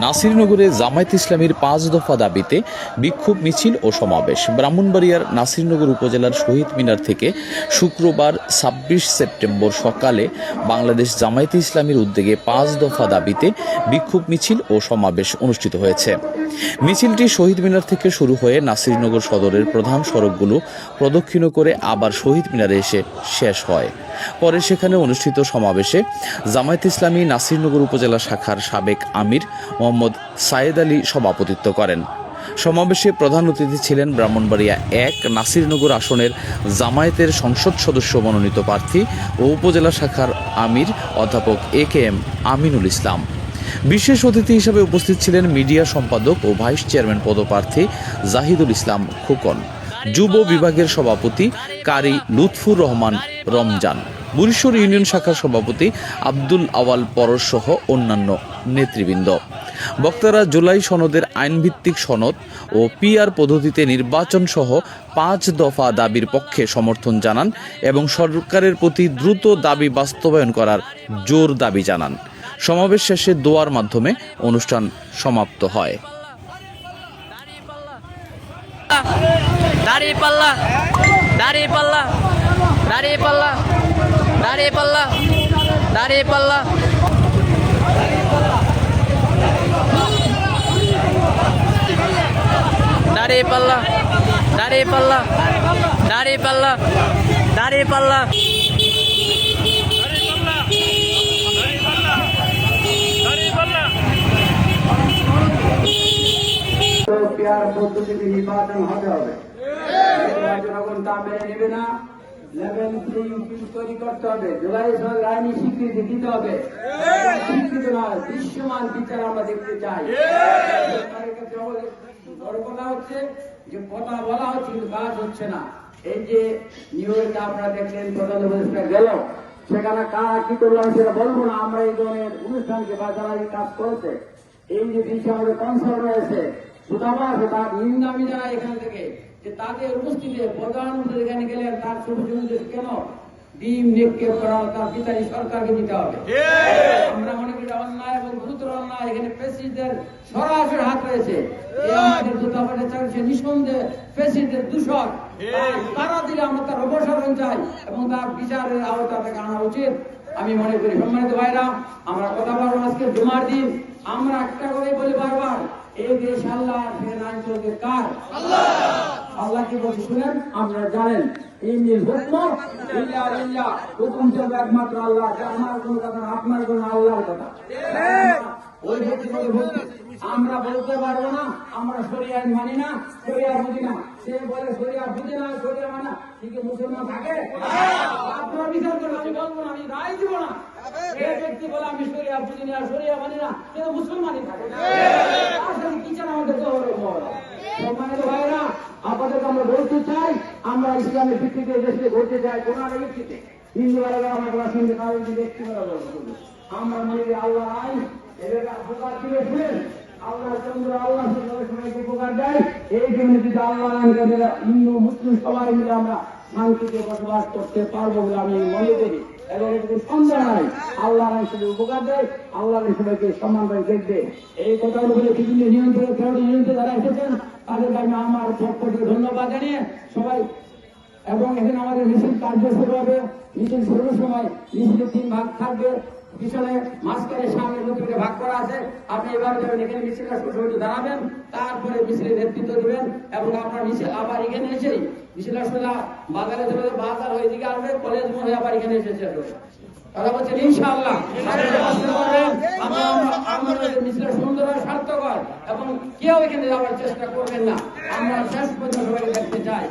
নাসিরনগরে জামায়াতে ইসলামীর ৫ দফা দাবিতে বিক্ষোভ মিছিল ও সমাবেশ। ব্রাহ্মণবাড়িয়ার নাসিরনগর উপজেলার শহীদ মিনার থেকে শুক্রবার ২৬ সেপ্টেম্বর সকালে বাংলাদেশ জামায়াতে ইসলামীর উদ্যোগে ৫ দফা দাবিতে বিক্ষোভ মিছিল ও সমাবেশ অনুষ্ঠিত হয়েছে। মিছিলটি শহীদ মিনার থেকে শুরু হয়ে নাসিরনগর সদরের প্রধান সড়কগুলো প্রদক্ষিণ করে আবার শহীদ মিনারে এসে শেষ হয়। পরে সেখানে অনুষ্ঠিত সমাবেশে জামায়াতে ইসলামী নাসিরনগর উপজেলা শাখার সাবেক আমির মোহাম্মদ সায়েদ আলী সভাপতিত্ব করেন। সমাবেশে প্রধান অতিথি ছিলেন ব্রাহ্মণবাড়িয়া ১ নাসিরনগর আসনের জামায়াতের সংসদ সদস্য মনোনীত প্রার্থী ও উপজেলা শাখার আমির অধ্যাপক এ.কে.এম. আমিনুল ইসলাম। বিশেষ অতিথি হিসেবে উপস্থিত ছিলেন মিডিয়া সম্পাদক ও ভাইস চেয়ারম্যান পদপ্রার্থী জাহিদুল ইসলাম খোকন, যুব বিভাগের সভাপতি কারি লুৎফুর রহমান রমজান, বুড়িশ্বর ইউনিয়ন শাখার সভাপতি আব্দুল আওয়াল পরশ সহ অন্যান্য নেতৃবৃন্দ। বক্তারা জুলাই সনদের আইনভিত্তিক সনদ ও পিআর পদ্ধতিতে নির্বাচন সহ ৫ দফা দাবির পক্ষে সমর্থন জানান এবং সরকারের প্রতি দ্রুত দাবি বাস্তবায়ন করার জোর দাবি জানান। সমাবেশ শেষে দোয়ার মাধ্যমে অনুষ্ঠান সমাপ্ত হয়। দাঁড়িপাল্লা দাঁড়িপাল্লা দাঁড়িপাল্লা দাঁড়িপাল্লা দাঁড়িপাল্লা দাঁড়িপাল্লা দাঁড়িপাল্লা দাঁড়িপাল্লা দাঁড়িপাল্লা পিআর পদ্ধতিতে নির্বাচন হতে হবে। জনগণ তা মেনে নেবে না। লেভেল প্লেইং ফিল্ড তৈরি করতে হবে। জুলাই সনদের আইনি স্বীকৃতি দিতে হবে। স্বীকৃতি নয়, দৃশ্যমান বিচার আমরা দেখতে চাই। সরকারের কাছে বড় কথা হচ্ছে যে কথা বলা হচ্ছে কিন্তু কাজ হচ্ছে না। এই যে নিউ ইয়র্কে আপনারা দেখলেন প্রধান উপদেষ্টা গেল, সেখানে কারা কি করলাম সেটা বলবো না। আমরা এই ধরনের অনুষ্ঠানকে বা যারা এই কাজ করেছে, এই যে বিষয়ে আমাদের কনসার্ন রয়েছে, সুদামাস তার নিন্দামি যারা এখান থেকে যে তাদের উপস্থিতিতে প্রধানমন্ত্রী এখানে গেলেন, তার ছবি কেন ডিম নিক্ষেপ করা তার পিতারি সরকারকে দিতে হবে। আমরা মনে করি অন্যায় এবং গুরুতর অন্যায় এখানে প্রেসিডেন্টের সরাসরি হাত রয়েছে। আমাদের দূতাবাসের চাইছে নিঃসন্দেহে প্রেসিডেন্টের দূষক, তারা দিলে আমরা তার অপসারণ চাই এবং তার বিচারের আওতা থেকে আনা উচিত আমি মনে করি। সম্মানিত ভাইরা, আমরা কথা বলবো আজকে জুমার দিন। আমরা একটা করে বলি বারবার, এই দেশ আল্লাহ, আইন চলবে কার? আল্লাহ। আল্লাহ কি বলছে শুনেন, আপনারা জানেন হুকুম চলবে একমাত্র আল্লাহ। আমার কোনো কথা না, আপনার কোনো আল্লাহর কথা। ওই ব্যক্তি আমরা বলতে পারবো না আমরা শরিয়া মানি না, শরিয়া বুঝি না। সে বলে শরিয়া বুঝে না, শরিয়া মানা, ঠিক মুসলমান থাকে? আপনার বিচার করে আমি বলবো না, আমি রায় দিব না। এই ব্যক্তি বলে আমি শরিয়া বুঝি না, শরিয়া মানি না, সে তো মুসলমানই থাকে। বিচার আমাদের সম্মানিত ভাইরা, আপনাদের আমরা বলতে চাই, আমরা ইসলামের ভিত্তিতে দেশে ঘটতে চাই। কোন ভিত্তিতে হিন্দু বেলা আমরা ক্লাস শুনতে কারণ ব্যক্তি বেলা আমরা মনে করি আল্লাহ আইন উপকার দিলে শুনেন, আল্লাহ চন্দ্র আল্লাহ সবাইকে উপকার দেয়। এই জন্য যদি আল্লাহ হিন্দু মুসলিম সবাই মিলে আমরা শান্তিতে বসবাস করতে পারবো বলে আমি মনে করি। এবং এটুকু সন্দেহ নাই, আল্লাহ হিসেবে উপকার দেয়, আল্লাহ সবাইকে সম্মান করে দেখবে। এই কথাগুলো বলে বিভিন্ন নিয়ন্ত্রণ যারা এসেছেন তাদেরকে আমি আমার পক্ষ থেকে ধন্যবাদ জানিয়ে সবাই। এবং এখানে আমাদের মিছিল কার্য শুরু হবে। মিছিল শুরুর সময় মিছিলের 3 ভাগ থাকবে। পিছনে মাঝখানে সামনে নতুন ভাগ করা আছে। আপনি এভাবে যাবেন, এখানে মিছিলটা শুরু দাঁড়াবেন, তারপরে মিছিলের নেতৃত্ব দেবেন এবং আপনার মিছিল আবার এখানে এসেই মিছিলটা সোজা বাজারে চলে, বাজার হয়ে দিকে আসবে, কলেজ মনে আবার এখানে এসেছে কথা বলছেন। ইনশাআল্লাহ মিছিলটা সুন্দর সার্থকর এবং কেউ এখানে যাওয়ার চেষ্টা করবেন না। আমরা শেষ পর্যন্ত সবাই দেখতে চাই।